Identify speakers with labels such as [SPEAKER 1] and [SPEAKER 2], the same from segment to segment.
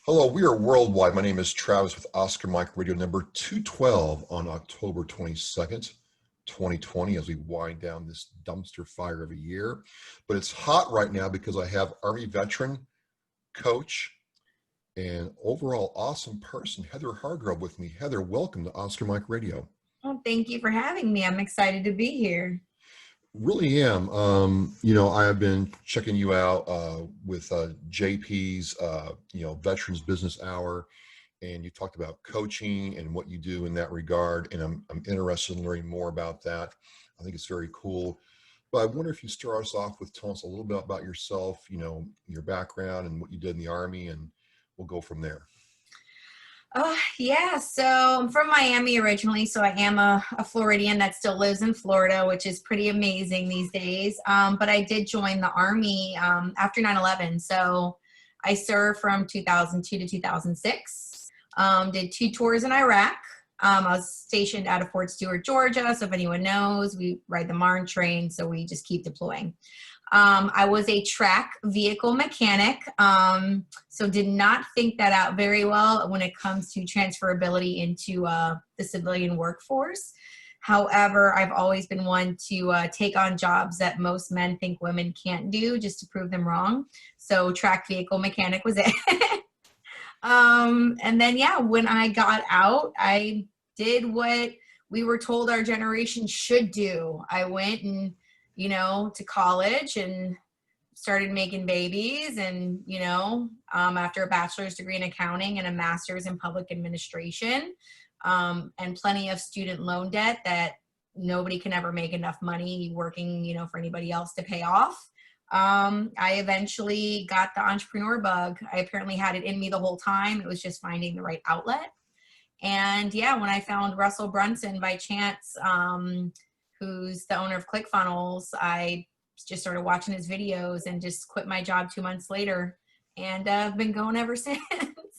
[SPEAKER 1] Hello, we are worldwide. My name is Travis with Oscar Mike Radio number 212 on October 22nd, 2020, as we wind down this dumpster fire of a year. But it's hot right now because I have Army veteran, coach, and overall awesome person, Heather Hargrove, with me. Heather, welcome to Oscar Mike Radio.
[SPEAKER 2] Well, thank you for having me. I'm excited to be here.
[SPEAKER 1] Really am. I have been checking you out with JP's, Veterans Business Hour, and you talked about coaching and what you do in that regard. And I'm interested in learning more about that. I think it's very cool. But I wonder if you start us off with telling us a little bit about yourself, your background and what you did in the Army, and we'll go from there.
[SPEAKER 2] Oh, yeah. So I'm from Miami originally. So I am a Floridian that still lives in Florida, which is pretty amazing these days. But I did join the Army after 9/11. So I served from 2002 to 2006. Did 2 tours in Iraq. I was stationed out of Fort Stewart, Georgia. So if anyone knows, we ride the Marne train. So we just keep deploying. I was a track vehicle mechanic, so did not think that out very well when it comes to transferability into the civilian workforce. However, I've always been one to take on jobs that most men think women can't do just to prove them wrong. So track vehicle mechanic was it. And then, yeah, when I got out, I did what we were told our generation should do. I went and to college and started making babies and, after a bachelor's degree in accounting and a master's in public administration, and plenty of student loan debt that nobody can ever make enough money working, for anybody else to pay off. I eventually got the entrepreneur bug. I apparently had it in me the whole time. It was just finding the right outlet. And yeah, when I found Russell Brunson by chance, who's the owner of ClickFunnels, I just started watching his videos and just quit my job 2 months later, and I've been going ever since.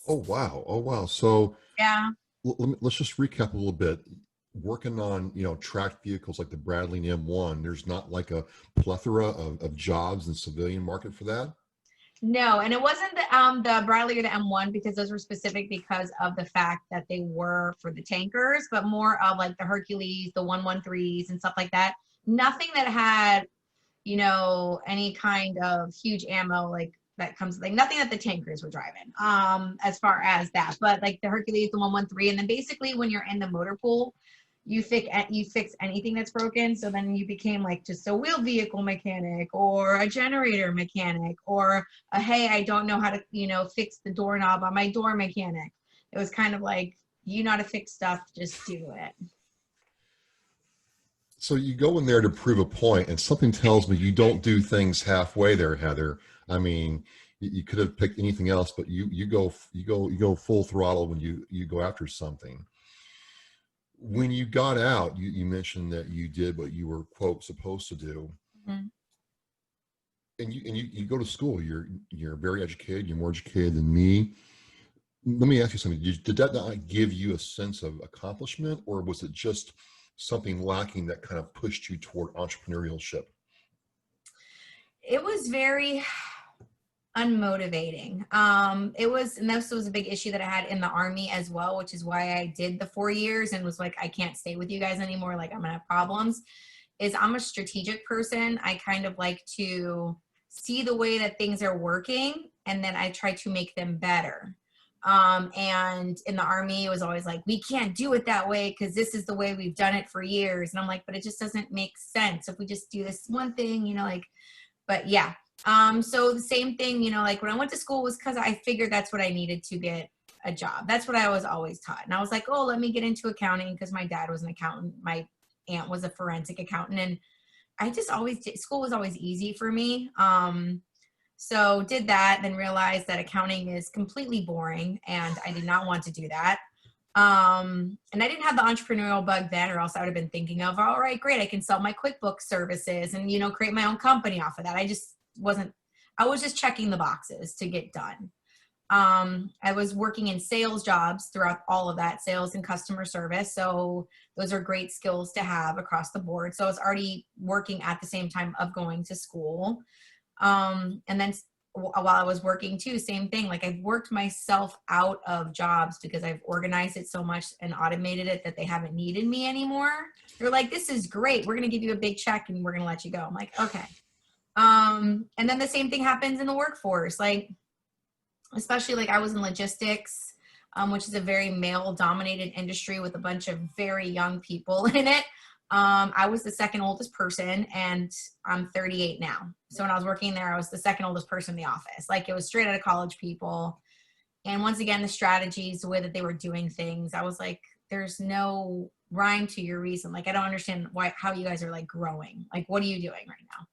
[SPEAKER 1] Oh, wow. Oh, wow. So
[SPEAKER 2] Yeah.
[SPEAKER 1] let's just recap a little bit. Working on, tracked vehicles like the Bradley and M1, there's not like a plethora of jobs in the civilian market for that?
[SPEAKER 2] No, and it wasn't the Bradley or the M1 because those were specific because of the fact that they were for the tankers, but more of like the Hercules, the 113s and stuff like that. Nothing that had, any kind of huge ammo like that comes like nothing that the tankers were driving as far as that. But like the Hercules, the 113, and then basically when you're in the motor pool, you fix anything that's broken. So then you became like just a wheel vehicle mechanic or a generator mechanic or a, hey, I don't know how to, fix the doorknob on my door mechanic. It was kind of like, you know how to fix stuff, just do it.
[SPEAKER 1] So you go in there to prove a point, and something tells me you don't do things halfway there, Heather. I mean, you could have picked anything else, but you go full throttle when you go after something. When you got out, you mentioned that you did what you were, quote, supposed to do.
[SPEAKER 2] Mm-hmm.
[SPEAKER 1] And you go to school. You're very educated. You're more educated than me. Let me ask you something. Did that not give you a sense of accomplishment, or was it just something lacking that kind of pushed you toward entrepreneurship?
[SPEAKER 2] It was very unmotivating. And this was a big issue that I had in the Army as well, which is why I did the 4 years and was like, I can't stay with you guys anymore. Like, I'm gonna have problems. Is I'm a strategic person. I kind of like to see the way that things are working, and then I try to make them better. And in the Army, it was always like, we can't do it that way because this is the way we've done it for years. And I'm like, but it just doesn't make sense if we just do this one thing, but yeah. So the same thing, like when I went to school was because I figured that's what I needed to get a job. That's what I was always taught. And I was like, oh, let me get into accounting because my dad was an accountant. My aunt was a forensic accountant. And I just always did, school was always easy for me. So did that, then realized that accounting is completely boring and I did not want to do that. And I didn't have the entrepreneurial bug then, or else I would have been thinking of, all right, great, I can sell my QuickBooks services and, create my own company off of that. I was just checking the boxes to get done. I was working in sales jobs throughout all of that, sales and customer service. So those are great skills to have across the board. So I was already working at the same time of going to school. And then while I was working too, same thing. Like I've worked myself out of jobs because I've organized it so much and automated it that they haven't needed me anymore. They're like, this is great. We're going to give you a big check and we're going to let you go. I'm like, okay. And then the same thing happens in the workforce. Like, especially like I was in logistics, which is a very male dominated industry with a bunch of very young people in it. I was the second oldest person and I'm 38 now. So when I was working there, I was the second oldest person in the office. Like it was straight out of college people. And once again, the strategies, the way that they were doing things, I was like, there's no rhyme to your reason. Like, I don't understand how you guys are like growing. Like, what are you doing right now?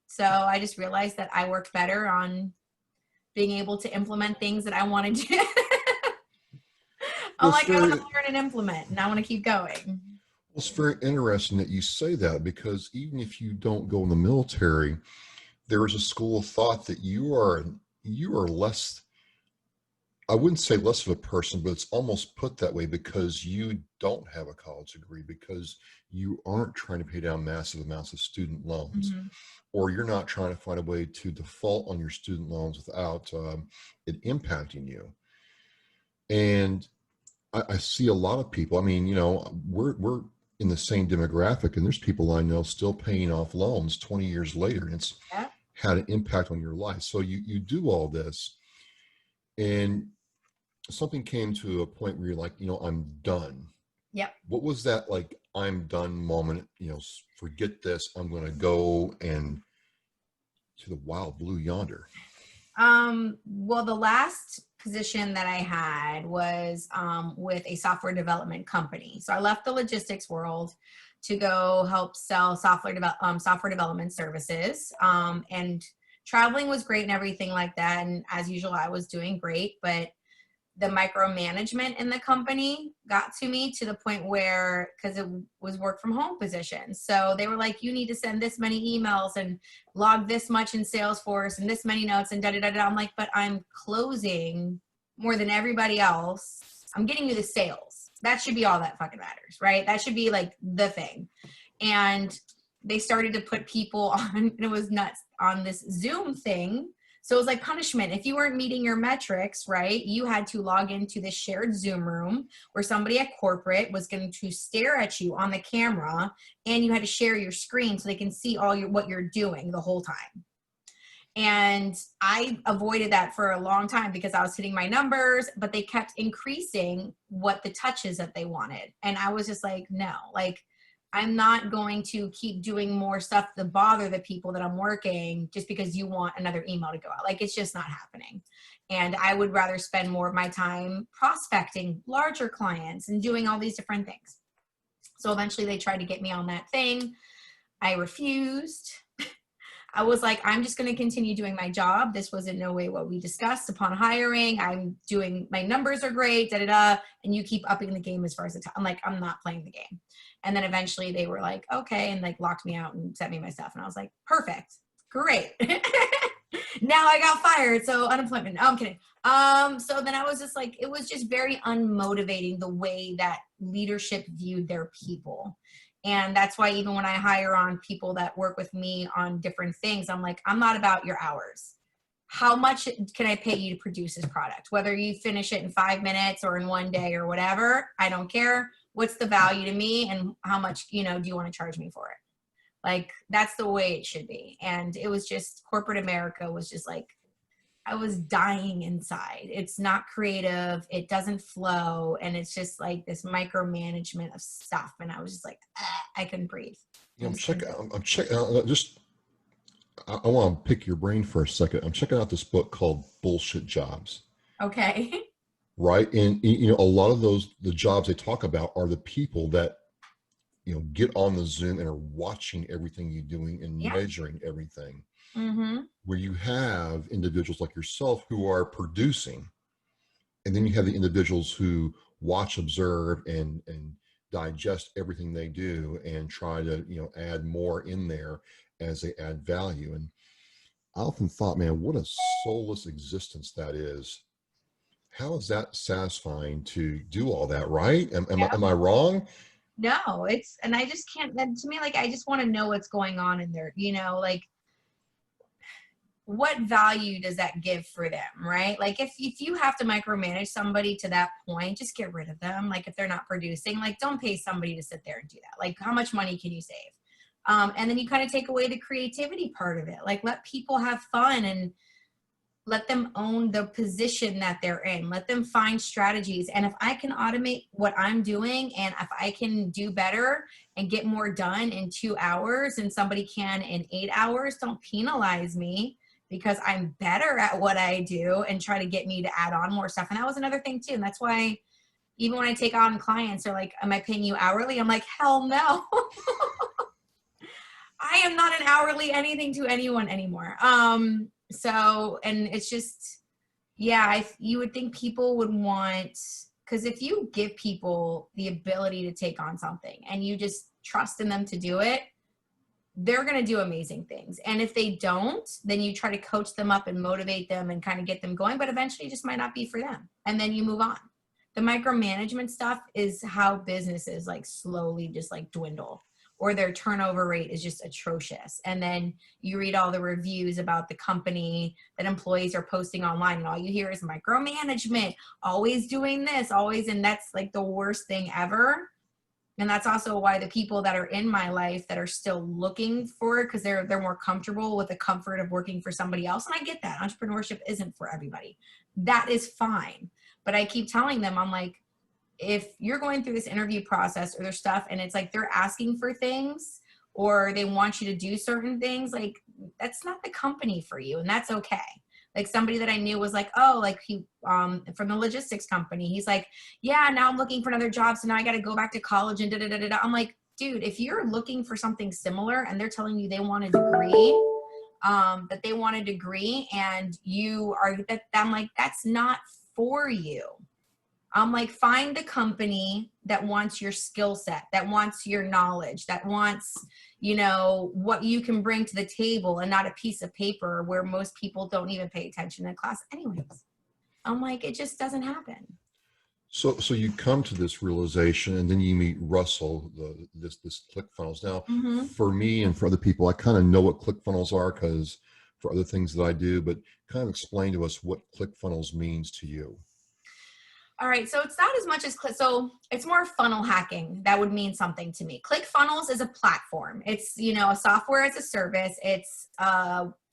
[SPEAKER 2] So I just realized that I worked better on being able to implement things that I wanted to. I'm
[SPEAKER 1] Well,
[SPEAKER 2] like, I want to learn and implement and I want to keep going.
[SPEAKER 1] it's very interesting that you say that, because even if you don't go in the military, there is a school of thought that you are less, I wouldn't say less of a person, but it's almost put that way because you don't have a college degree, because you aren't trying to pay down massive amounts of student loans,
[SPEAKER 2] Mm-hmm.
[SPEAKER 1] or you're not trying to find a way to default on your student loans without it impacting you. And I see a lot of people. I mean, we're in the same demographic, and there's people I know still paying off loans 20 years later, and it's
[SPEAKER 2] Yeah.
[SPEAKER 1] had an impact on your life. So you do all this, and something came to a point where you're like, I'm done.
[SPEAKER 2] Yep.
[SPEAKER 1] What was that like I'm done moment? Forget this. I'm going to go and to the wild blue yonder.
[SPEAKER 2] Well, the last position that I had was with a software development company. So I left the logistics world to go help sell software development services. And traveling was great and everything like that. And as usual, I was doing great, but the micromanagement in the company got to me to the point where, because it was work from home position. So they were like, you need to send this many emails and log this much in Salesforce and this many notes and da da da da. I'm like, but I'm closing more than everybody else. I'm getting you the sales. That should be all that fucking matters, right? That should be like the thing. And they started to put people on, it was nuts, on this Zoom thing. So it was like punishment. If you weren't meeting your metrics, right, you had to log into this shared Zoom room where somebody at corporate was going to stare at you on the camera, and you had to share your screen so they can see what you're doing the whole time. And I avoided that for a long time because I was hitting my numbers, but they kept increasing what the touches that they wanted. And I was just like, no, like, I'm not going to keep doing more stuff to bother the people that I'm working just because you want another email to go out. Like, it's just not happening. And I would rather spend more of my time prospecting larger clients and doing all these different things. So eventually they tried to get me on that thing. I refused. I was like, I'm just going to continue doing my job. This was in no way what we discussed upon hiring. I'm doing, my numbers are great, da da da. And you keep upping the game as far as the time. I'm like, I'm not playing the game. And then eventually they were like, okay, and like locked me out and sent me my stuff. And I was like, perfect, great. Now I got fired, so unemployment. No, I'm kidding. So then I was just like, it was just very unmotivating the way that leadership viewed their people. And that's why even when I hire on people that work with me on different things, I'm like, I'm not about your hours. How much can I pay you to produce this product? Whether you finish it in 5 minutes or in 1 day or whatever, I don't care. What's the value to me, and how much, do you want to charge me for it? Like, that's the way it should be. And it was just, corporate America was just like, I was dying inside. It's not creative. It doesn't flow. And it's just like this micromanagement of stuff. And I was just like, I couldn't breathe.
[SPEAKER 1] I'm checking. I'm checking. I want to pick your brain for a second. I'm checking out this book called Bullshit Jobs.
[SPEAKER 2] Okay.
[SPEAKER 1] Right. And, a lot of the jobs they talk about are the people that, get on the Zoom and are watching everything you're doing and
[SPEAKER 2] Yeah.
[SPEAKER 1] measuring everything.
[SPEAKER 2] Mm-hmm.
[SPEAKER 1] Where you have individuals like yourself who are producing, and then you have the individuals who watch, observe, and digest everything they do and try to, add more in there as they add value. And I often thought, man, what a soulless existence that is. How is that satisfying to do all that, right? Am I wrong?
[SPEAKER 2] No, and I just can't, to me, like, I just want to know what's going on in there, like, what value does that give for them, right? Like if you have to micromanage somebody to that point, just get rid of them. Like if they're not producing, like don't pay somebody to sit there and do that. Like how much money can you save? And then you kind of take away the creativity part of it. Like let people have fun and let them own the position that they're in. Let them find strategies. And if I can automate what I'm doing, and if I can do better and get more done in 2 hours and somebody can in 8 hours, don't penalize me because I'm better at what I do and try to get me to add on more stuff. And that was another thing too. And that's why even when I take on clients, they're like, am I paying you hourly? I'm like, hell no. I am not an hourly anything to anyone anymore. So, and it's just, yeah, you would think people would want, because if you give people the ability to take on something and you just trust in them to do it, they're going to do amazing things. And if they don't, then you try to coach them up and motivate them and kind of get them going, but eventually it just might not be for them. And then you move on. The micromanagement stuff is how businesses like slowly just like dwindle, or their turnover rate is just atrocious. And then you read all the reviews about the company that employees are posting online, and all you hear is micromanagement, always doing this, always, and that's like the worst thing ever. And that's also why the people that are in my life that are still looking for it, because they're more comfortable with the comfort of working for somebody else. And I get that. Entrepreneurship isn't for everybody. That is fine. But I keep telling them, I'm like, if you're going through this interview process or their stuff and it's like they're asking for things or they want you to do certain things, like that's not the company for you, and that's okay. Like somebody that I knew was like, oh, like he from the logistics company, he's like, yeah, now I'm looking for another job, so now I got to go back to college and da da da da. I'm like, dude, if you're looking for something similar and they're telling you they want a degree, that they want a degree, and you are that, I'm like, that's not for you. I'm like, find the company that wants your skill set, that wants your knowledge, that wants, you know, what you can bring to the table, and not a piece of paper where most people don't even pay attention in class anyways. I'm like, it just doesn't happen.
[SPEAKER 1] So you come to this realization, and then you meet Russell, this ClickFunnels. Now, for me and for other people, I kind of know what ClickFunnels are because for other things that I do, but kind of explain to us what ClickFunnels means to you.
[SPEAKER 2] All right, so it's not as much as so it's more funnel hacking that would mean something to me. ClickFunnels is a platform. It's, you know, a software as a service. It's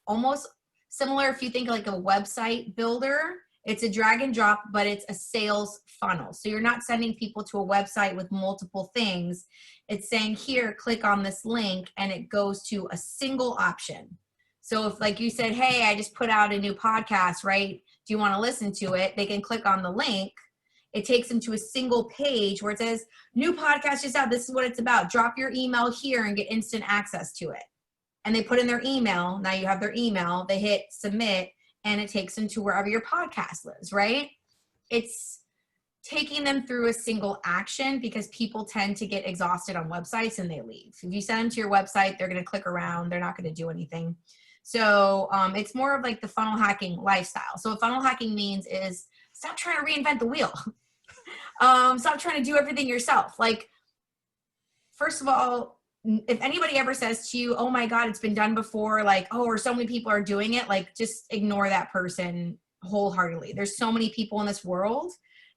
[SPEAKER 2] almost similar if you think like a website builder. It's a drag and drop, but it's a sales funnel. So you're not sending people to a website with multiple things. It's saying, here, click on this link, and it goes to a single option. So if, like you said, hey, I just put out a new podcast, right? Do you want to listen to it? They can click on the link. It takes them to a single page where it says, new podcast just out. This is what it's about. Drop your email here and get instant access to it. And they put in their email. Now you have their email. They hit submit, and it takes them to wherever your podcast lives, right? It's taking them through a single action because people tend to get exhausted on websites and they leave. If you send them to your website, they're going to click around. They're not going to do anything. So it's more of like the funnel hacking lifestyle. So what funnel hacking means is stop trying to reinvent the wheel. Stop trying to do everything yourself. Like, first of all, if anybody ever says to you, oh my God, it's been done before, like, oh, or so many people are doing it, like, just ignore that person wholeheartedly. There's so many people in this world.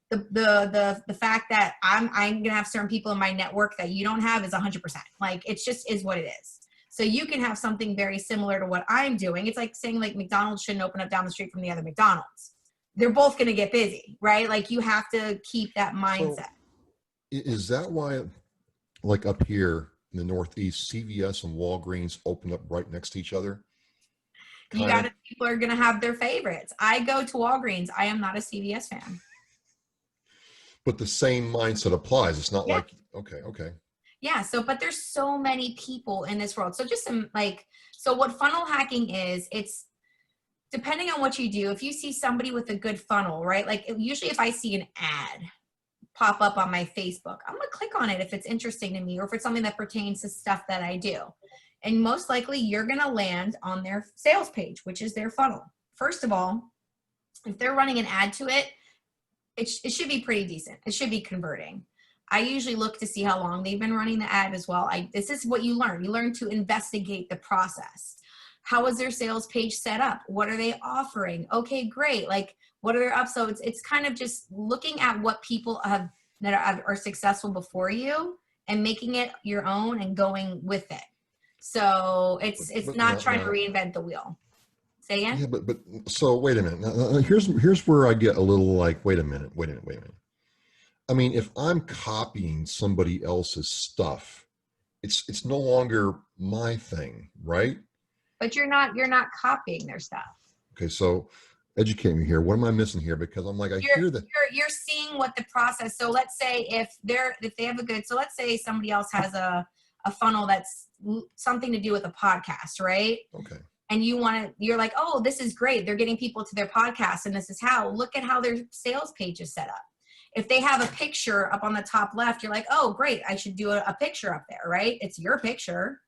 [SPEAKER 2] The fact that I'm going to have certain people in my network that you don't have is 100%. Like, it's just is what it is. So you can have something very similar to what I'm doing. It's like saying like McDonald's shouldn't open up down the street from the other McDonald's. They're both going to get busy, right? Like you have to keep that mindset.
[SPEAKER 1] So is that why, like up here in the Northeast, CVS and Walgreens open up right next to each other?
[SPEAKER 2] You got to, people are going to have their favorites. I go to Walgreens. I am not a CVS fan.
[SPEAKER 1] But the same mindset applies. It's not like, okay.
[SPEAKER 2] Yeah. So, but there's so many people in this world. So just some like, so what funnel hacking is, it's depending on what you do. If you see somebody with a good funnel, right? Like usually if I see an ad pop up on my Facebook, I'm going to click on it if it's interesting to me or if it's something that pertains to stuff that I do. And most likely you're going to land on their sales page, which is their funnel. First of all, if they're running an ad to it, it should be pretty decent. It should be converting. I usually look to see how long they've been running the ad as well. This is what you learn. You learn to investigate the process. How is their sales page set up? What are they offering? Okay, great. Like, what are their upsells? It's kind of just looking at what people have that are successful before you and making it your own and going with it. So it's
[SPEAKER 1] But
[SPEAKER 2] not
[SPEAKER 1] now,
[SPEAKER 2] trying to
[SPEAKER 1] now,
[SPEAKER 2] reinvent the wheel. Say again?
[SPEAKER 1] yeah, but so wait a minute. Now, here's where I get a little like, wait a minute. I mean, if I'm copying somebody else's stuff, it's no longer my thing, right?
[SPEAKER 2] But you're not copying their stuff.
[SPEAKER 1] Okay, so educate me here. What am I missing here? Because I'm like, I
[SPEAKER 2] You're
[SPEAKER 1] hear that.
[SPEAKER 2] you're seeing what the process. So let's say if they have a good, so let's say somebody else has a funnel that's something to do with a podcast, right?
[SPEAKER 1] Okay.
[SPEAKER 2] And you're like, oh, this is great. They're getting people to their podcast, and this is how. Look at how their sales page is set up. If they have a picture up on the top left, you're like, oh, great, I should do a picture up there, right? It's your picture.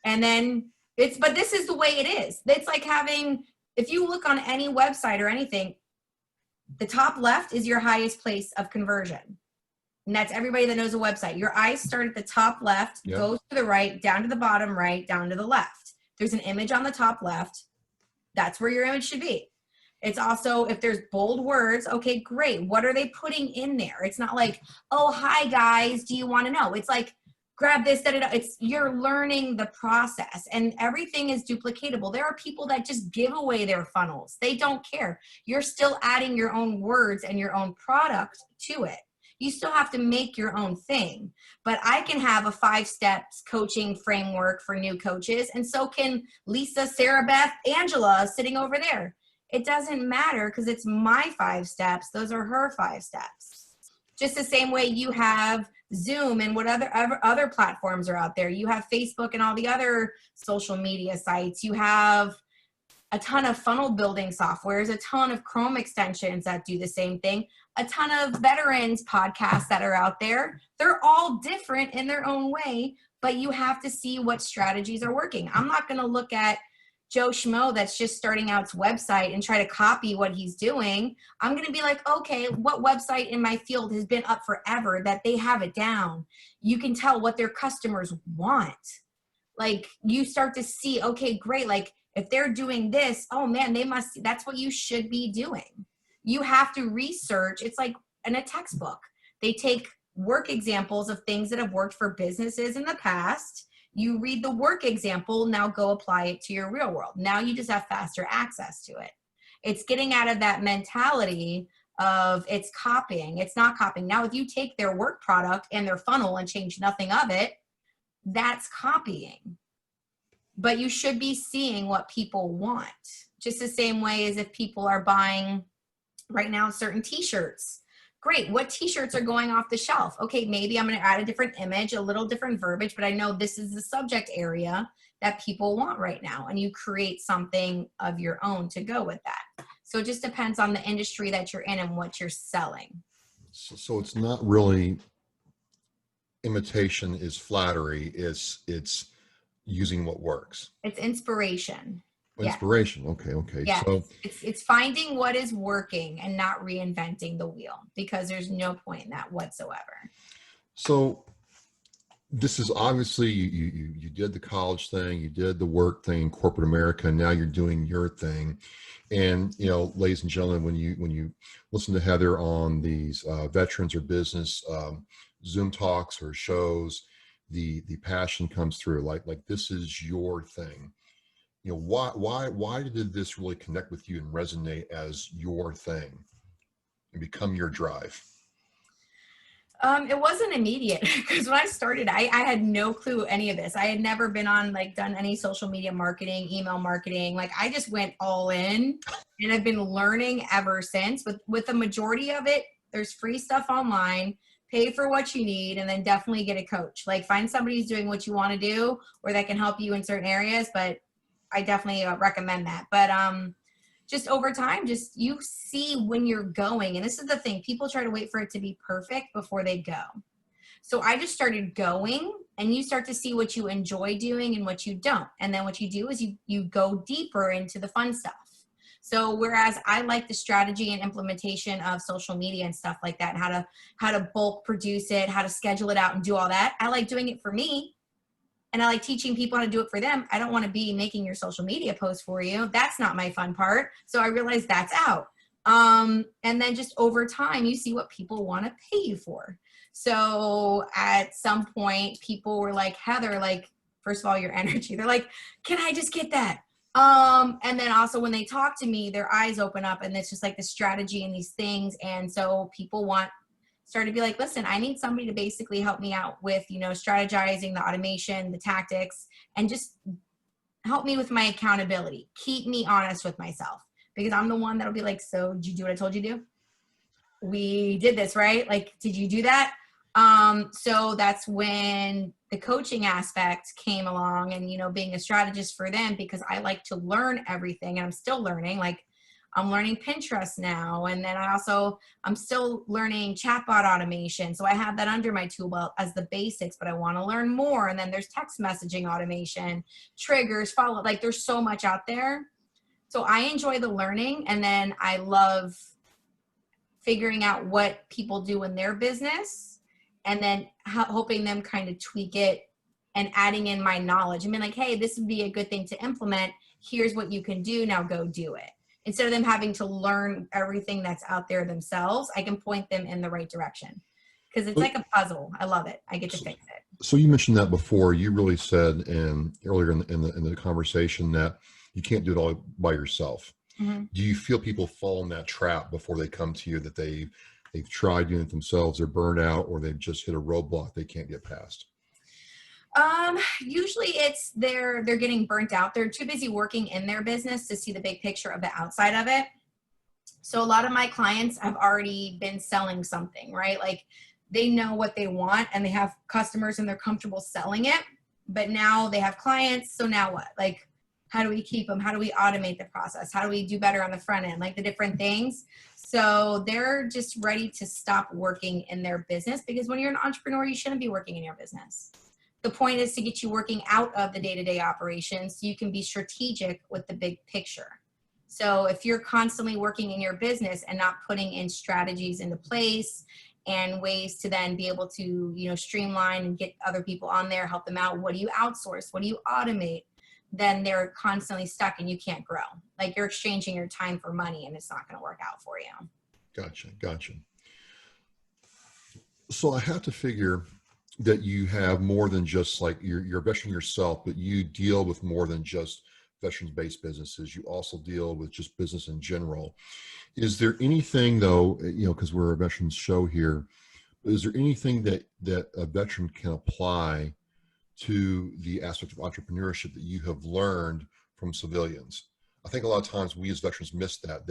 [SPEAKER 2] And then but this is the way it is. It's like having, if you look on any website or anything, the top left is your highest place of conversion. And that's everybody that knows a website. Your eyes start at the top left,
[SPEAKER 1] Yeah.
[SPEAKER 2] go to the right, down to the bottom right, down to the left. There's an image on the top left. That's where your image should be. It's also, if there's bold words, okay, great. What are they putting in there? It's not like, oh, hi guys, do you want to know? It's like, grab this, it's, you're learning the process, and everything is duplicatable. There are people that just give away their funnels. They don't care. You're still adding your own words and your own product to it. You still have to make your own thing. But I can have a 5 steps coaching framework for new coaches, and so can Lisa, Sarah Beth, Angela sitting over there. It doesn't matter because it's my 5 steps. Those are her 5 steps. Just the same way you have Zoom and what other platforms are out there. You have Facebook and all the other social media sites. You have a ton of funnel building softwares, a ton of Chrome extensions that do the same thing, a ton of veterans podcasts that are out there. They're all different in their own way, but you have to see what strategies are working. I'm not going to look at Joe Schmo that's just starting out his website and try to copy what he's doing. I'm going to be like, okay, what website in my field has been up forever that they have it down? You can tell what their customers want. Like, you start to see, okay, great. Like, if they're doing this, oh man, that's what you should be doing. You have to research. It's like in a textbook. They take work examples of things that have worked for businesses in the past. You read the work example, now go apply it to your real world. Now you just have faster access to it. It's getting out of that mentality of it's copying. It's not copying. Now, if you take their work product and their funnel and change nothing of it, that's copying. But you should be seeing what people want. Just the same way as if people are buying right now certain t-shirts. Great, what t-shirts are going off the shelf? Okay, maybe I'm going to add a different image, a little different verbiage, but I know this is the subject area that people want right now, and you create something of your own to go with that. So it just depends on the industry that you're in and what you're selling.
[SPEAKER 1] So it's not really imitation is flattery. It's using what works.
[SPEAKER 2] It's inspiration.
[SPEAKER 1] Inspiration. Yeah. Okay.
[SPEAKER 2] Yeah.
[SPEAKER 1] So
[SPEAKER 2] it's finding what is working and not reinventing the wheel, because there's no point in that whatsoever.
[SPEAKER 1] So this is obviously you did the college thing, you did the work thing in corporate America, and now you're doing your thing. And ladies and gentlemen, when you listen to Heather on these veterans or business Zoom talks or shows, the passion comes through. Like this is your thing. Why did this really connect with you and resonate as your thing and become your drive?
[SPEAKER 2] It wasn't immediate, because when I started, I had no clue any of this. I had never been on, done any social media marketing, email marketing. I just went all in, and I've been learning ever since. With the majority of it, there's free stuff online. Pay for what you need, and then definitely get a coach. Find somebody who's doing what you want to do or that can help you in certain areas. But I definitely recommend that. But just over time, just you see when you're going. And this is the thing. People try to wait for it to be perfect before they go. So I just started going, and you start to see what you enjoy doing and what you don't. And then what you do is you go deeper into the fun stuff. So whereas I like the strategy and implementation of social media and stuff like that, how to bulk produce it, how to schedule it out and do all that, I like doing it for me. and I like teaching people how to do it for them. I don't want to be making your social media posts for you. That's not my fun part. So I realized that's out. And then just over time, you see what people want to pay you for. So at some point, people were like, Heather, like, first of all, your energy. They're like, can I just get that? And then also when they talk to me, their eyes open up, and it's just like the strategy and these things. And so people start to be like, listen, I need somebody to basically help me out with, strategizing the automation, the tactics, and just help me with my accountability. Keep me honest with myself, because I'm the one that'll be like, so did you do what I told you to do? We did this, right? Like, did you do that? So that's when the coaching aspect came along, and, being a strategist for them, because I like to learn everything, and I'm still learning. Like, I'm learning Pinterest now. And then I'm still learning chatbot automation. So I have that under my tool belt as the basics, but I want to learn more. And then there's text messaging automation, triggers, follow, like there's so much out there. So I enjoy the learning. And then I love figuring out what people do in their business, and then hoping them kind of tweak it and adding in my knowledge. I mean, like, hey, this would be a good thing to implement. Here's what you can do. Now go do it. Instead of them having to learn everything that's out there themselves, I can point them in the right direction, because it's like a puzzle. I love it. I get to fix it.
[SPEAKER 1] So you mentioned that before. You really said earlier in the conversation that you can't do it all by yourself. Mm-hmm. Do you feel people fall in that trap before they come to you, that they've tried doing it themselves, they're burned out, or they've just hit a roadblock they can't get past?
[SPEAKER 2] Usually it's they're getting burnt out. They're too busy working in their business to see the big picture of the outside of it. So a lot of my clients have already been selling something, right? Like, they know what they want, and they have customers, and they're comfortable selling it, but now they have clients. So now what? Like, how do we keep them? How do we automate the process? How do we do better on the front end? Like, the different things. So they're just ready to stop working in their business, because when you're an entrepreneur, you shouldn't be working in your business. The point is to get you working out of the day-to-day operations so you can be strategic with the big picture. So if you're constantly working in your business and not putting in strategies into place and ways to then be able to, streamline and get other people on there, help them out, what do you outsource? What do you automate? Then they're constantly stuck and you can't grow. Like, you're exchanging your time for money, and it's not going to work out for you.
[SPEAKER 1] Gotcha. So I have to figure that you have more than just, like, you're a veteran yourself, but you deal with more than just veterans-based businesses. You also deal with just business in general. Is there anything, though, because we're a veterans show here, is there anything that a veteran can apply to the aspect of entrepreneurship that you have learned from civilians? I think a lot of times we as veterans miss that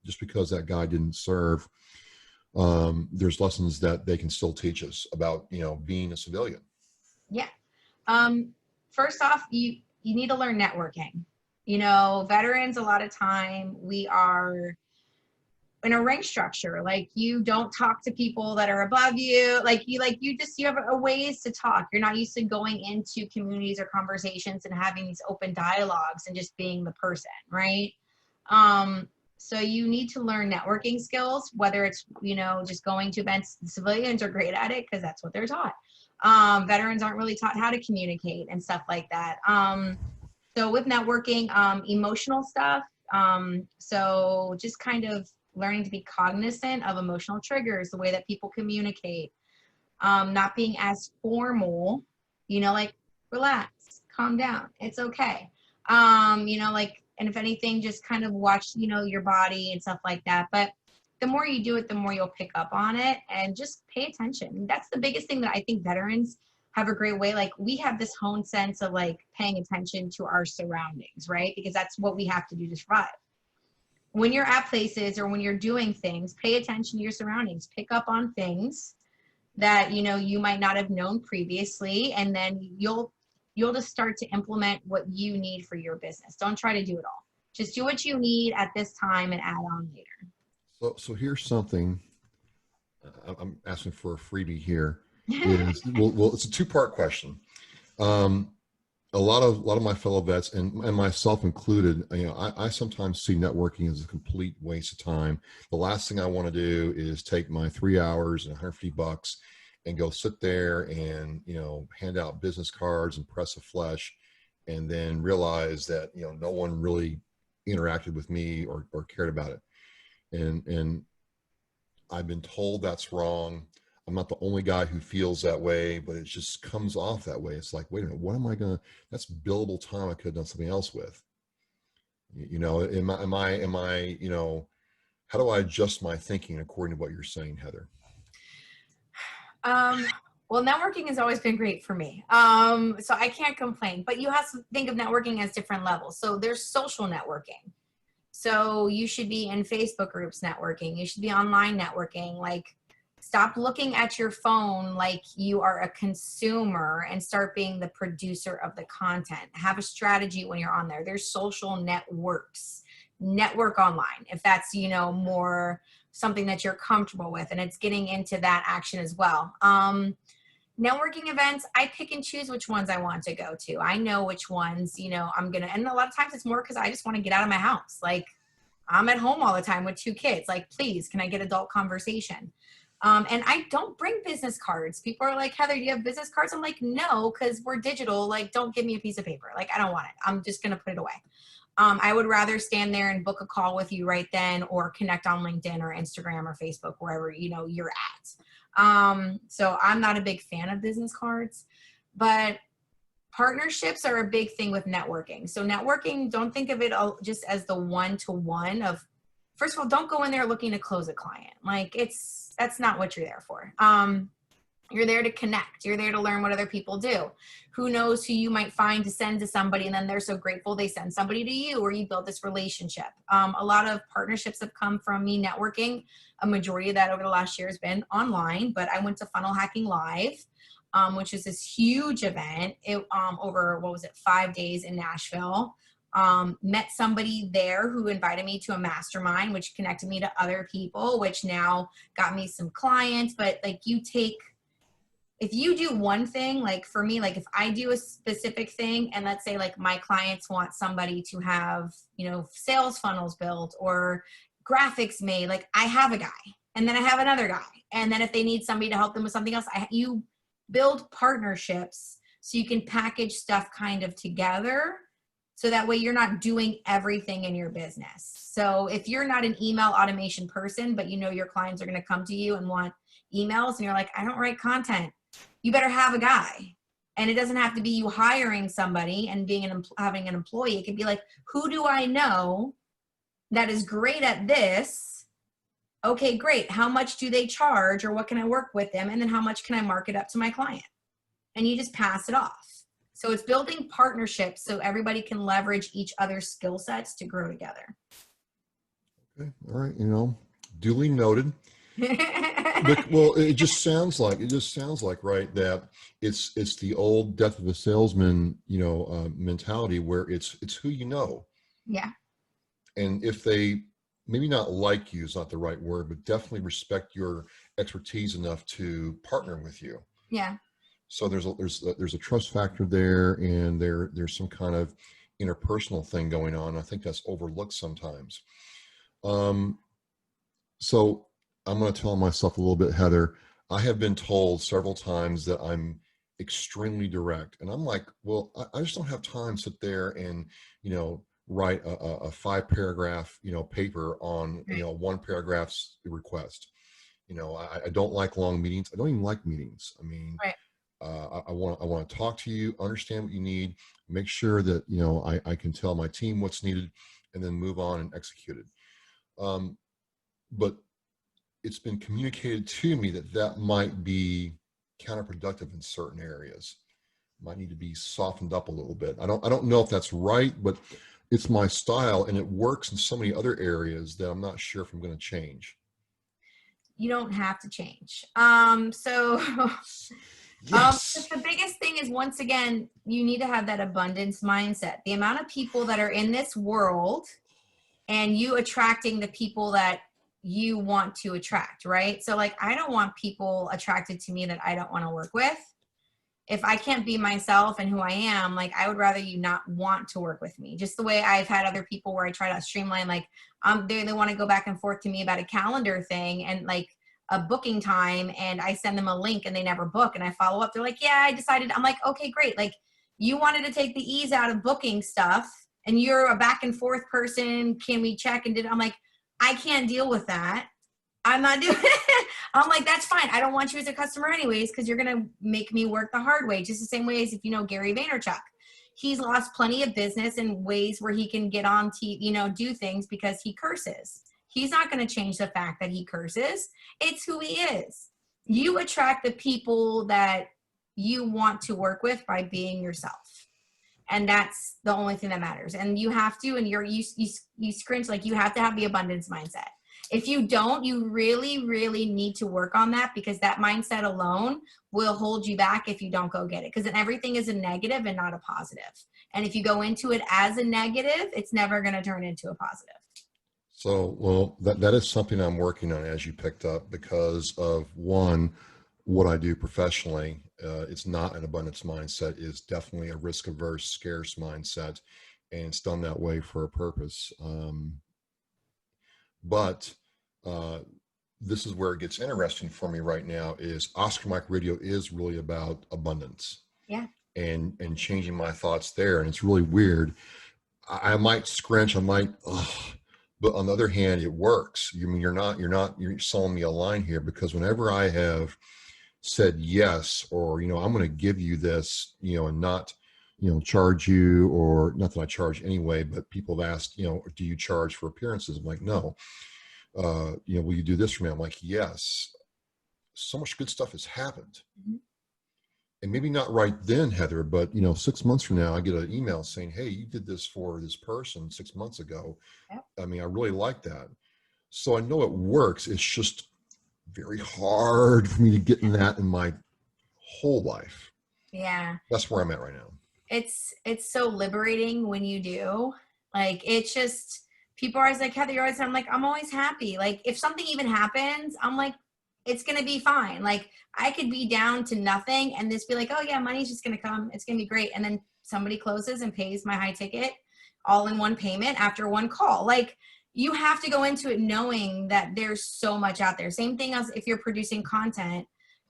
[SPEAKER 1] just because that guy didn't serve, there's lessons that they can still teach us about, being a civilian.
[SPEAKER 2] Yeah. First off, you need to learn networking. Veterans, a lot of time we are in a rank structure. Like, you don't talk to people that are above you. You have a ways to talk. You're not used to going into communities or conversations and having these open dialogues and just being the person, right? So you need to learn networking skills, whether it's, just going to events. The civilians are great at it because that's what they're taught. Veterans aren't really taught how to communicate and stuff like that. So with networking, emotional stuff. So just kind of learning to be cognizant of emotional triggers, the way that people communicate, not being as formal, like, relax, calm down, it's okay. And if anything, just kind of watch, your body and stuff like that. But the more you do it, the more you'll pick up on it, and just pay attention. That's the biggest thing that I think veterans have a great way. Like, we have this honed sense of, like, paying attention to our surroundings, right? Because that's what we have to do to survive. When you're at places or when you're doing things, pay attention to your surroundings. Pick up on things that, you might not have known previously, and then you'll just start to implement what you need for your business. Don't try to do it all. Just do what you need at this time and add on later.
[SPEAKER 1] So here's something. I'm asking for a freebie here. Well, it's a two-part question. A lot of my fellow vets and myself included, I sometimes see networking as a complete waste of time. The last thing I want to do is take my 3 hours and $150 and go sit there and, hand out business cards and press a flesh, and then realize that, no one really interacted with me or cared about it. And I've been told that's wrong. I'm not the only guy who feels that way, but it just comes off that way. It's like, wait a minute, what am I gonna, that's billable time I could have done something else with. Am I, how do I adjust my thinking according to what you're saying, Heather?
[SPEAKER 2] Well, networking has always been great for me. So I can't complain, but you have to think of networking as different levels. So there's social networking. So you should be in Facebook groups networking. You should be online networking. Like, stop looking at your phone like you are a consumer and start being the producer of the content. Have a strategy when you're on there. There's social networks. Network online if that's, more something that you're comfortable with, and it's getting into that action as well. Networking events, I pick and choose which ones I want to go to. I know which ones, I'm gonna, and a lot of times it's more because I just want to get out of my house. Like, I'm at home all the time with 2 kids. Like, please, can I get adult conversation? And I don't bring business cards. People are like, Heather, do you have business cards? I'm like, no, because we're digital. Like, don't give me a piece of paper. Like, I don't want it. I'm just gonna put it away. I would rather stand there and book a call with you right then, or connect on LinkedIn or Instagram or Facebook, wherever, you're at. So I'm not a big fan of business cards, but partnerships are a big thing with networking. So networking, don't think of it all just as the one-to-one of, first of all, don't go in there looking to close a client. Like, that's not what you're there for. You're there to connect. You're there to learn what other people do. Who knows who you might find to send to somebody, and then they're so grateful they send somebody to you, or you build this relationship. A lot of partnerships have come from me networking. A majority of that over the last year has been online, but I went to Funnel Hacking Live, which is this huge event over, 5 days in Nashville. Met somebody there who invited me to a mastermind, which connected me to other people, which now got me some clients. But like, if you do one thing, like for me, like if I do a specific thing, and let's say like my clients want somebody to have, sales funnels built or graphics made, like I have a guy, and then I have another guy. And then if they need somebody to help them with something else, you build partnerships so you can package stuff kind of together. So that way you're not doing everything in your business. So if you're not an email automation person, but your clients are going to come to you and want emails, and you're like, I don't write content, you better have a guy. And it doesn't have to be you hiring somebody and having an employee. It could be like, who do I know that is great at this? Okay, great. How much do they charge, or what can I work with them? And then how much can I mark it up to my client? And you just pass it off. So it's building partnerships so everybody can leverage each other's skill sets to grow together.
[SPEAKER 1] Okay. All right. Duly noted. But, well, it just sounds like, right, that it's the old death of a salesman, mentality, where it's who you know.
[SPEAKER 2] Yeah.
[SPEAKER 1] And if they maybe not like you is not the right word, but definitely respect your expertise enough to partner with you.
[SPEAKER 2] Yeah.
[SPEAKER 1] So there's a trust factor there, and there's some kind of interpersonal thing going on. I think that's overlooked sometimes. So I'm going to tell myself a little bit, Heather. I have been told several times that I'm extremely direct, and I'm like, well, I just don't have time to sit there and write a 5-paragraph paper on 1 paragraph's request. I don't like long meetings. I don't even like meetings. I mean,
[SPEAKER 2] right.
[SPEAKER 1] I want to talk to you, understand what you need, make sure that I can tell my team what's needed, and then move on and execute it. But it's been communicated to me that might be counterproductive in certain areas. Might need to be softened up a little bit. I don't know if that's right, but it's my style, and it works in so many other areas that I'm not sure if I'm going to change.
[SPEAKER 2] You don't have to change.
[SPEAKER 1] Yes.
[SPEAKER 2] The biggest thing is, once again, you need to have that abundance mindset. The amount of people that are in this world, and you attracting the people that you want to attract, right? So like, I don't want people attracted to me that I don't want to work with. If I can't be myself and who I am, like, I would rather you not want to work with me. Just the way I've had other people where I try to streamline, like, they want to go back and forth to me about a calendar thing. And like, a booking time and I send them a link and they never book and I follow up, they're like, yeah, I decided. I'm like, okay, great. Like, you wanted to take the ease out of booking stuff and you're a back and forth person. Can we check? And I'm like, I can't deal with that. I'm not doing it. I'm like, that's fine. I don't want you as a customer anyways, because you're going to make me work the hard way. Just the same way as if you know Gary Vaynerchuk. He's lost plenty of business in ways where he can get on TV, do things because he curses. He's not going to change the fact that he curses. It's who he is. You attract the people that you want to work with by being yourself. And that's the only thing that matters. And you have to, and you scrinch, like you have to have the abundance mindset. If you don't, you really, really need to work on that, because that mindset alone will hold you back if you don't go get it. Because then everything is a negative and not a positive. And if you go into it as a negative, it's never going to turn into a positive.
[SPEAKER 1] So, well, that is something I'm working on, as you picked up, because of one, what I do professionally. It's not an abundance mindset. It's definitely a risk averse, scarce mindset, and it's done that way for a purpose. But this is where it gets interesting for me right now. Is Oscar Mike Radio is really about abundance.
[SPEAKER 2] Yeah.
[SPEAKER 1] And changing my thoughts there, and it's really weird. I might scrunch, but on the other hand, it works. You mean you're selling me a line here, because whenever I have said yes, or I'm going to give you this, and not charge you, or not that I charge anyway, but people have asked, do you charge for appearances? I'm like, no. Will you do this for me? I'm like, yes. So much good stuff has happened. Mm-hmm. And maybe not right then, Heather, but 6 months from now, I get an email saying, hey, you did this for this person 6 months ago. Yep. I mean, I really like that. So I know it works. It's just very hard for me to get in that in my whole life.
[SPEAKER 2] Yeah.
[SPEAKER 1] That's where I'm at right now.
[SPEAKER 2] It's so liberating when you do. Like, it's just, people are always like, Heather, you're always, I'm like, I'm always happy. Like, if something even happens, I'm like, it's going to be fine. Like, I could be down to nothing and just be like, oh yeah, money's just going to come. It's going to be great. And then somebody closes and pays my high ticket all in one payment after one call. Like, you have to go into it knowing that there's so much out there. Same thing as if you're producing content,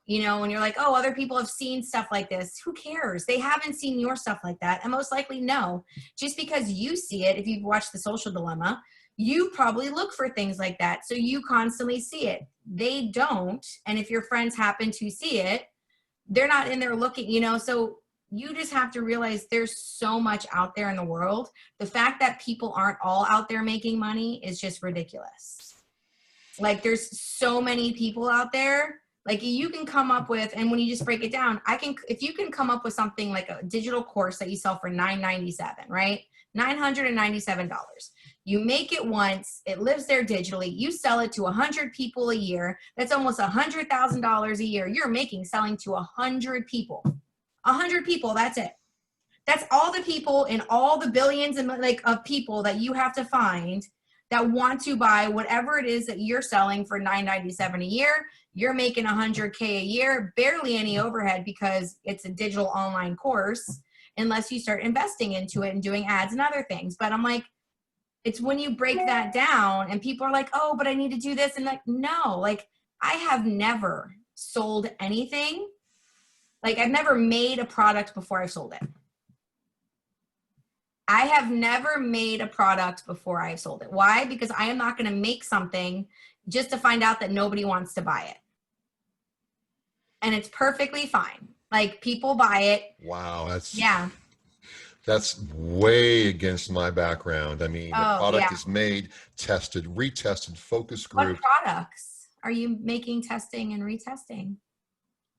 [SPEAKER 2] when you're like, oh, other people have seen stuff like this. Who cares? They haven't seen your stuff like that. And most likely, no. Just because you see it, if you've watched The Social Dilemma, you probably look for things like that. So you constantly see it. They don't. And if your friends happen to see it, they're not in there looking, so you just have to realize there's so much out there in the world. The fact that people aren't all out there making money is just ridiculous. Like, there's so many people out there. Like, you can come up with, and when you just break it down, if you can come up with something like a digital course that you sell for $997, right? $997. You make it once, it lives there digitally, you sell it to 100 people a year. That's almost $100,000 a year you're making selling to 100 people. 100 people, that's it. That's all the people in all the billions and of people that you have to find that want to buy whatever it is that you're selling for $997 a year. You're making $100K a year, barely any overhead because it's a digital online course, unless you start investing into it and doing ads and other things. But I'm like, it's when you break that down and people are like, oh, but I need to do this. And like, no, like, I have never sold anything. Like, I've never made a product before I've sold it. I have never made a product before I've sold it. Why? Because I am not going to make something just to find out that nobody wants to buy it. And it's perfectly fine. Like, people buy it.
[SPEAKER 1] Wow. That's way against my background. I mean, the product is made, tested, retested, focus group.
[SPEAKER 2] What products are you making, testing and retesting?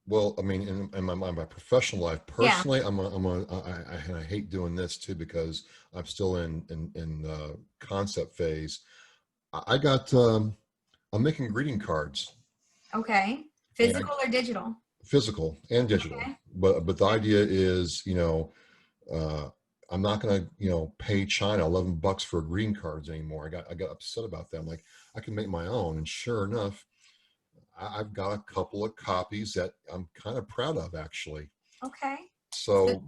[SPEAKER 1] Well, I mean, in my professional life, personally, I hate doing this too, because I'm still in the concept phase. I'm making greeting cards.
[SPEAKER 2] Okay. Physical or digital?
[SPEAKER 1] Physical and digital. Okay. But the idea is, I'm not going to, pay China $11 for greeting cards anymore. I got upset about that. I'm like, I can make my own. And sure enough, I've got a couple of copies that I'm kind of proud of, actually.
[SPEAKER 2] Okay.
[SPEAKER 1] So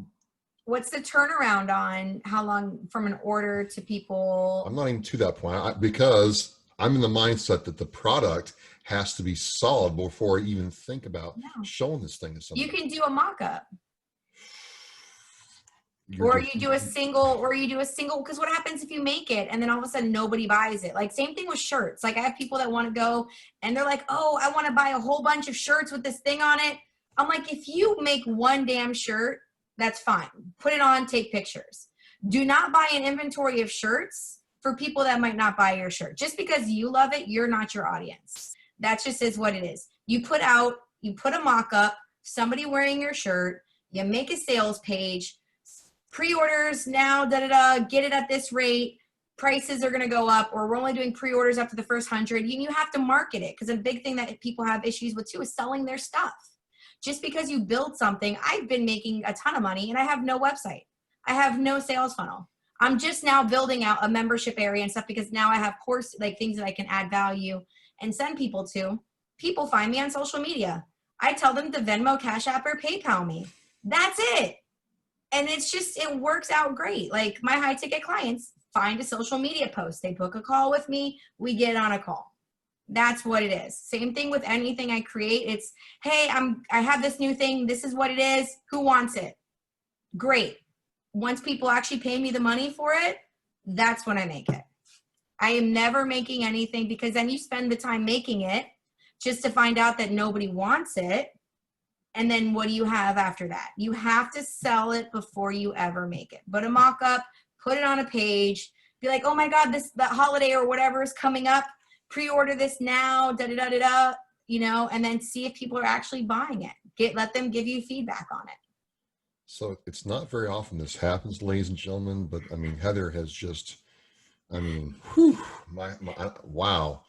[SPEAKER 2] what's the turnaround on how long from an order to people?
[SPEAKER 1] I'm not even to that point, because I'm in the mindset that the product has to be solid before I even think about
[SPEAKER 2] No.
[SPEAKER 1] showing this thing to
[SPEAKER 2] You
[SPEAKER 1] somebody.
[SPEAKER 2] can do a mock-up.
[SPEAKER 1] You're
[SPEAKER 2] Or
[SPEAKER 1] just,
[SPEAKER 2] you do a single, because what happens if you make it and then all of a sudden nobody buys it? Like same thing with shirts. Like I have people that want to go and they're like, oh, I want to buy a whole bunch of shirts with this thing on it. I'm like, if you make one damn shirt, that's fine. Put it on, take pictures. Do not buy an inventory of shirts for people that might not buy your shirt. Just because you love it, you're not your audience. That just is what it is. You put a mock-up, somebody wearing your shirt, you make a sales page, pre-orders now, get it at this rate, prices are going to go up, or we're only doing pre-orders up to the first 100. You have to market it, because a big thing that people have issues with too is selling their stuff. Just because you build something, I've been making a ton of money and I have no website. I have no sales funnel. I'm just now building out a membership area and stuff, because now I have course, like things that I can add value and send people to. People find me on social media. I tell them to Venmo, Cash App, or PayPal me. That's it. And it's just, it works out great. Like my high ticket clients find a social media post, they book a call with me, we get on a call. That's what it is. Same thing with anything I create. It's, hey, I have this new thing, this is what it is, who wants it? Great. Once people actually pay me the money for it, that's when I make it. I am never making anything, because then you spend the time making it just to find out that nobody wants it. And then what do you have after that? You have to sell it before you ever make it. Put a mock-up, put it on a page, be like, oh my God, the holiday or whatever is coming up. Pre-order this now, and then see if people are actually buying it. Let them give you feedback on it.
[SPEAKER 1] so it's not very often this happens, ladies and gentlemen, but I mean, Heather has just, I mean, whew, wow.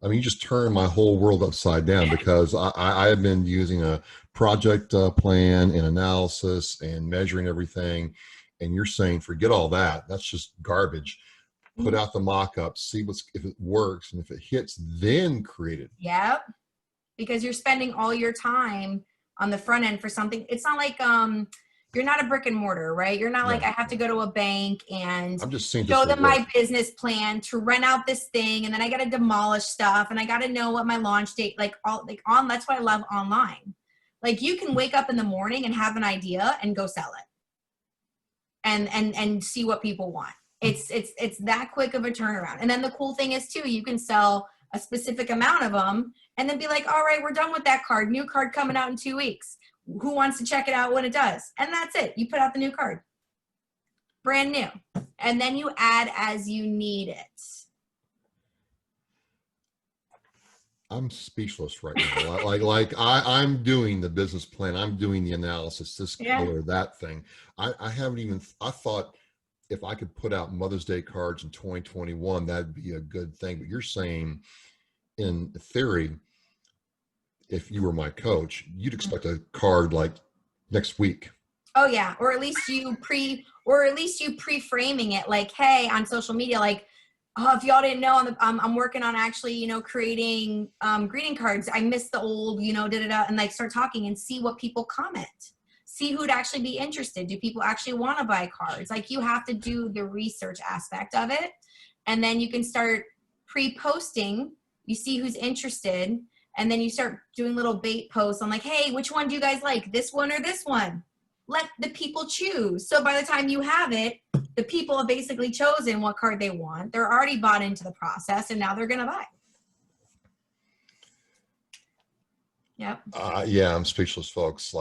[SPEAKER 1] I mean, you just turned my whole world upside down, because I have been using a project plan and analysis and measuring everything. And you're saying, forget all that. That's just garbage. Put out the mock-up, see if it works. And if it hits, then create it.
[SPEAKER 2] Yep. Because you're spending all your time on the front end for something. It's not like, you're not a brick and mortar, right? You're not like,
[SPEAKER 1] No,
[SPEAKER 2] I have to go to a bank and
[SPEAKER 1] I'm just seeing this
[SPEAKER 2] show
[SPEAKER 1] will
[SPEAKER 2] them
[SPEAKER 1] work.
[SPEAKER 2] my business plan to rent out this thing, and then I got to demolish stuff, and I got to know what my launch date, that's why I love online. Like you can wake up in the morning and have an idea and go sell it, and see what people want. It's that quick of a turnaround. And then the cool thing is too, you can sell a specific amount of them and then be like, all right, we're done with that card. New card coming out in 2 weeks. Who wants to check it out when it does? And that's it. You put out the new card. Brand new. And then you add as you need it.
[SPEAKER 1] I'm speechless right now. I'm doing the business plan. I'm doing the analysis, this color, that thing. I haven't even, I thought if I could put out Mother's Day cards in 2021, that'd be a good thing. But you're saying, in theory, if you were my coach, you'd expect a card like next week.
[SPEAKER 2] Oh yeah. Or at least you pre-framing it like, hey, on social media, like, oh, if y'all didn't know, I'm working on actually, creating greeting cards. I missed the old, and like start talking and see what people comment. See who'd actually be interested. Do people actually want to buy cards? Like you have to do the research aspect of it. And then you can start pre-posting. You see who's interested. And then you start doing little bait posts on like, hey, which one do you guys like? This one or this one? Let the people choose. So by the time you have it, the people have basically chosen what card they want. They're already bought into the process, and now they're going to buy. Yep.
[SPEAKER 1] Yeah, I'm speechless, folks.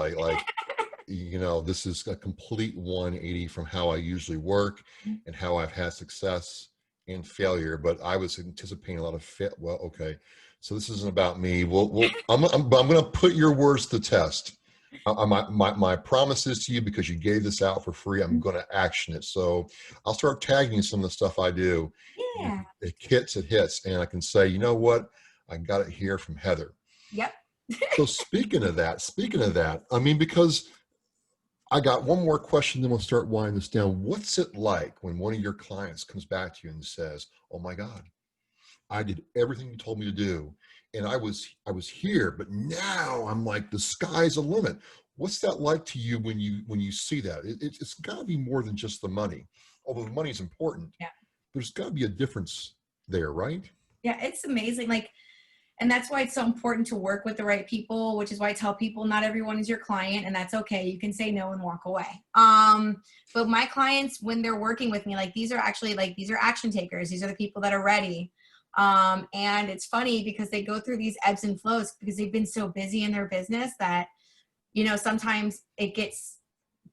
[SPEAKER 1] This is a complete 180 from how I usually work and how I've had success and failure. But I was anticipating a lot of well, okay, so this isn't about me. I'm going to put your words to the test. My promise is to you, because you gave this out for free, I'm going to action it. So I'll start tagging some of the stuff I do.
[SPEAKER 2] Yeah.
[SPEAKER 1] It hits. And I can say, you know what? I got it here from Heather.
[SPEAKER 2] Yep.
[SPEAKER 1] So speaking of that, I mean, because I got one more question, then we'll start winding this down. What's it like when one of your clients comes back to you and says, oh my God, I did everything you told me to do, and I was here, but now I'm like, the sky's the limit. What's that like to you when you see that? It's got to be more than just the money, although the money is important.
[SPEAKER 2] Yeah.
[SPEAKER 1] There's got to be a difference there, right?
[SPEAKER 2] Yeah, it's amazing. Like, and that's why it's so important to work with the right people, which is why I tell people not everyone is your client, and that's okay. You can say no and walk away. But my clients, when they're working with me, like these are actually like, these are action takers. These are the people that are ready. And it's funny because they go through these ebbs and flows because they've been so busy in their business that, you know, sometimes it gets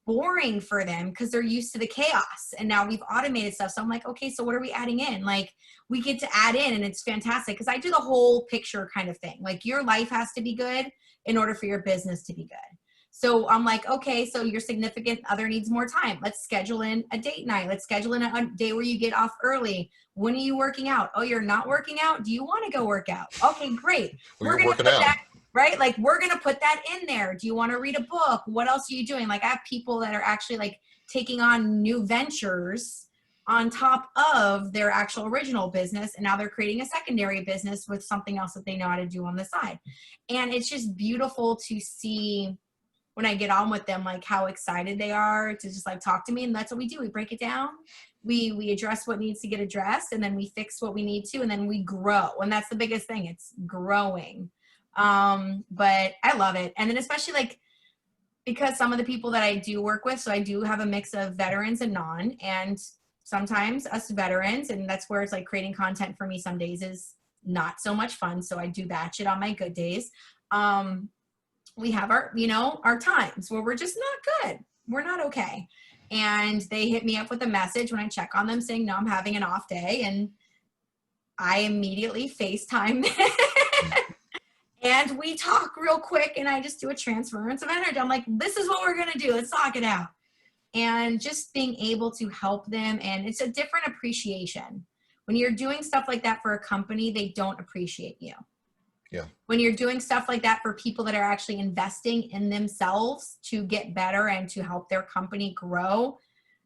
[SPEAKER 2] boring for them because they're used to the chaos, and now we've automated stuff. So I'm like, okay, so what are we adding in? Like, we get to add in, and it's fantastic because I do the whole picture kind of thing. Like, your life has to be good in order for your business to be good. So I'm like, okay, so your significant other needs more time. Let's schedule in a date night. Let's schedule in a day where you get off early. When are you working out? Oh, you're not working out? Do you want to go work out? Okay, great.
[SPEAKER 1] Well,
[SPEAKER 2] We're
[SPEAKER 1] you're
[SPEAKER 2] going to
[SPEAKER 1] working
[SPEAKER 2] put
[SPEAKER 1] out.
[SPEAKER 2] that, right? Like, we're going to put that in there. Do you want to read a book? What else are you doing? Like, I have people that are actually like taking on new ventures on top of their actual original business. And now they're creating a secondary business with something else that they know how to do on the side. And it's just beautiful to see when I get on with them, like how excited they are to just like talk to me. And that's what we do. We break it down. We address what needs to get addressed, and then we fix what we need to, and then we grow. And that's the biggest thing. It's growing. But I love it. And then especially like, because some of the people that I do work with, so I do have a mix of veterans and non, and sometimes us veterans, and that's where it's like creating content for me some days is not so much fun. So I do batch it on my good days. We have our, you know, our times where we're just not good. We're not okay. And they hit me up with a message when I check on them saying, no, I'm having an off day. And I immediately FaceTime and we talk real quick, and I just do a transference of energy. I'm like, this is what we're going to do. Let's talk it out. And just being able to help them. And it's a different appreciation. When you're doing stuff like that for a company, they don't appreciate you.
[SPEAKER 1] Yeah.
[SPEAKER 2] When you're doing stuff like that for people that are actually investing in themselves to get better and to help their company grow,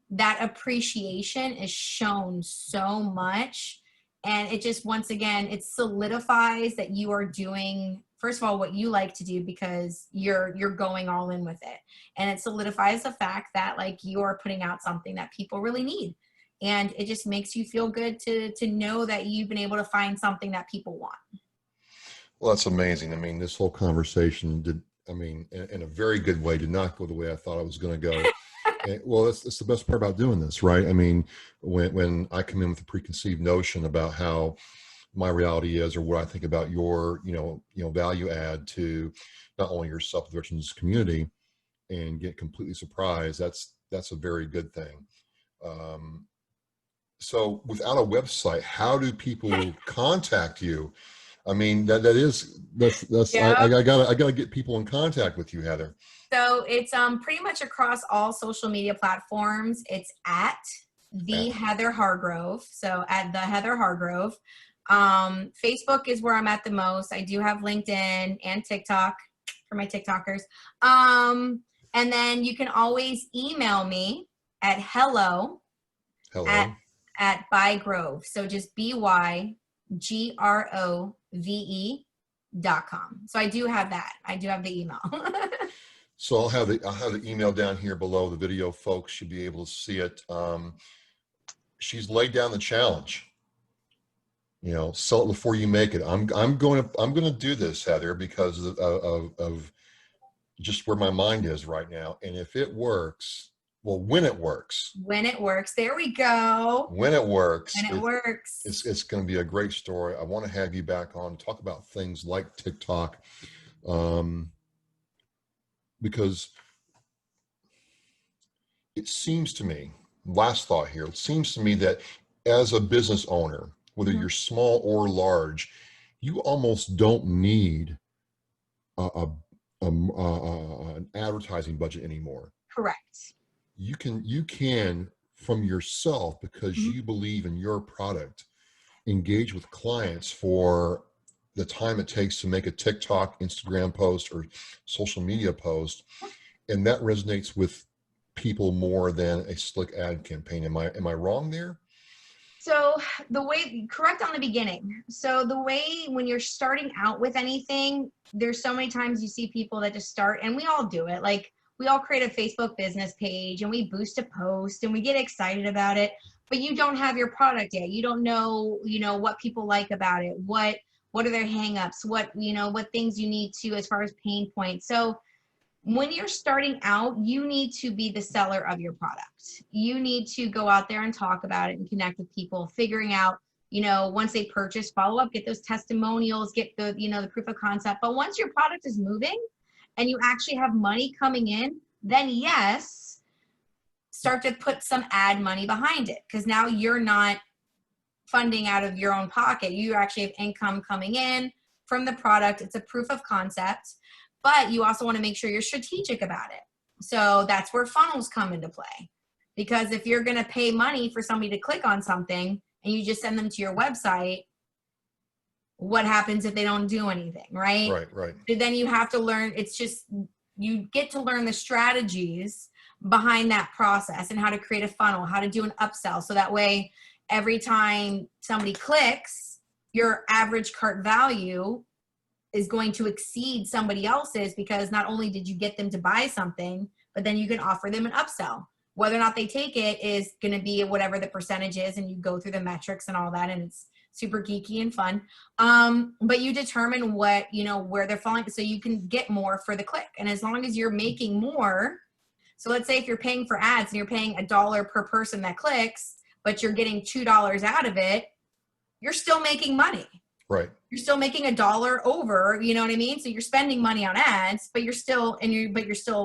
[SPEAKER 2] that appreciation is shown so much. And it just, once again, it solidifies that you are doing, first of all, what you like to do because you're going all in with it. And it solidifies the fact that like you're putting out something that people really need. And it just makes you feel good to know that you've been able to find something that people want.
[SPEAKER 1] Well, that's amazing. I mean, this whole conversation did, I mean, in a very good way, did not go the way I thought it was going to go. And, well, that's the best part about doing this, right? I mean, when I come in with a preconceived notion about how my reality is, or what I think about your, value add to not only yourself, the veterans community, and get completely surprised, that's a very good thing. So, without a website, how do people contact you? I mean, that's I
[SPEAKER 2] Yeah.
[SPEAKER 1] gotta get people in contact with you, Heather.
[SPEAKER 2] So it's pretty much across all social media platforms. It's at the
[SPEAKER 1] At
[SPEAKER 2] Heather Hargrove. So at the Heather Hargrove. Facebook is where I'm at the most. I do have LinkedIn and TikTok for my TikTokers. And then you can always email me at hello
[SPEAKER 1] hello.
[SPEAKER 2] at Bygrove. So just BYGROVE.com. So I do have that. I do have the email.
[SPEAKER 1] So I'll have the email down here below the video. Folks should be able to see it. She's laid down the challenge. Sell it before you make it. I'm going to do this, Heather, because of just where my mind is right now. And if it works, well, when it works,
[SPEAKER 2] There we go.
[SPEAKER 1] When it works,
[SPEAKER 2] It's
[SPEAKER 1] going to be a great story. I want to have you back on, talk about things like TikTok, because it seems to me, last thought here, it seems to me that as a business owner, whether you're small or large, you almost don't need an advertising budget anymore.
[SPEAKER 2] correct.
[SPEAKER 1] You can from yourself, because you believe in your product, engage with clients for the time it takes to make a TikTok, Instagram post, or social media post, and that resonates with people more than a slick ad campaign. Am I wrong there?
[SPEAKER 2] So correct on the beginning. So the way when you're starting out with anything, there's so many times you see people that just start, and we all do it. Like, we all create a Facebook business page and we boost a post and we get excited about it. but you don't have your product yet. You don't know, what people like about it. What are their hangups? What things you need to, as far as pain points. So when you're starting out, you need to be the seller of your product. You need to go out there and talk about it and connect with people, figuring out, once they purchase, follow up, get those testimonials, get the proof of concept. But once your product is moving and you actually have money coming in, then yes, start to put some ad money behind it, because now you're not funding out of your own pocket. You actually have income coming in from the product. It's a proof of concept, but you also want to make sure you're strategic about it. So that's where funnels come into play. Because if you're going to pay money for somebody to click on something and you just send them to your website, what happens if they don't do anything, right?
[SPEAKER 1] Right.
[SPEAKER 2] So then you have to learn, you get to learn the strategies behind that process and how to create a funnel, how to do an upsell. So that way, every time somebody clicks, your average cart value is going to exceed somebody else's, because not only did you get them to buy something, but then you can offer them an upsell. Whether or not they take it is going to be whatever the percentage is, and you go through the metrics and all that, and it's super geeky and fun. But you determine where they're falling, so you can get more for the click. And as long as you're making more, so let's say if you're paying for ads and you're paying $1 per person that clicks, but you're getting $2 out of it, you're still making money.
[SPEAKER 1] Right.
[SPEAKER 2] You're still making $1 over, you know what I mean? So you're spending money on ads, but you're still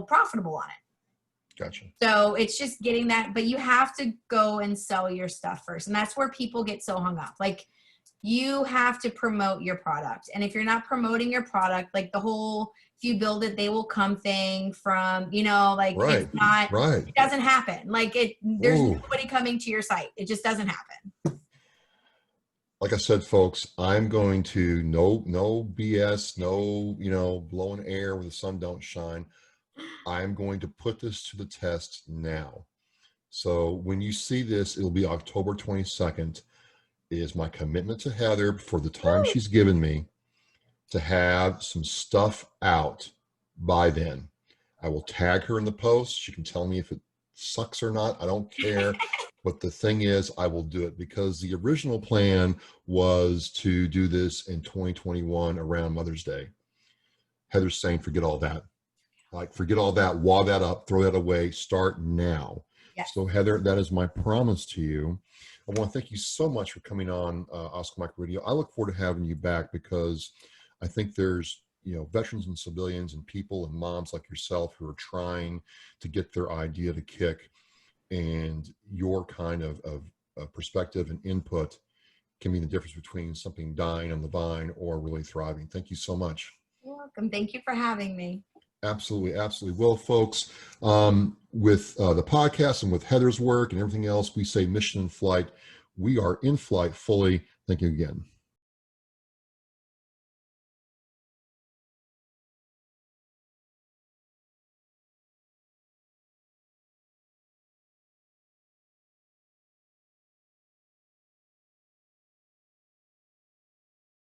[SPEAKER 2] profitable on it.
[SPEAKER 1] Gotcha.
[SPEAKER 2] So it's just getting that, but you have to go and sell your stuff first. And that's where people get so hung up. Like, you have to promote your product. And if you're not promoting your product, like the whole, if you build it, they will come thing from, like
[SPEAKER 1] Right.
[SPEAKER 2] It's not,
[SPEAKER 1] right.
[SPEAKER 2] It doesn't happen. Like there's
[SPEAKER 1] Ooh.
[SPEAKER 2] nobody coming to your site. It just doesn't happen.
[SPEAKER 1] Like I said, folks, I'm going to no BS, no blowing air where the sun don't shine. I'm going to put this to the test now. So when you see this, it'll be October 22nd. It is my commitment to Heather for the time she's given me to have some stuff out by then. I will tag her in the post. She can tell me if it sucks or not. I don't care. But the thing is, I will do it, because the original plan was to do this in 2021 around Mother's Day. Heather's saying, forget all that. Like, forget all that, wall that up, throw that away, start now.
[SPEAKER 2] Yes.
[SPEAKER 1] So Heather, that is my promise to you. I want to thank you so much for coming on Oscar Mike Radio. I look forward to having you back, because I think there's, veterans and civilians and people and moms like yourself who are trying to get their idea to kick, and your kind of perspective and input can be the difference between something dying on the vine or really thriving. Thank you so much.
[SPEAKER 2] You're welcome. Thank you for having me.
[SPEAKER 1] Absolutely. Well, folks, with the podcast and with Heather's work and everything else, we say mission in flight. We are in flight fully. Thank you again.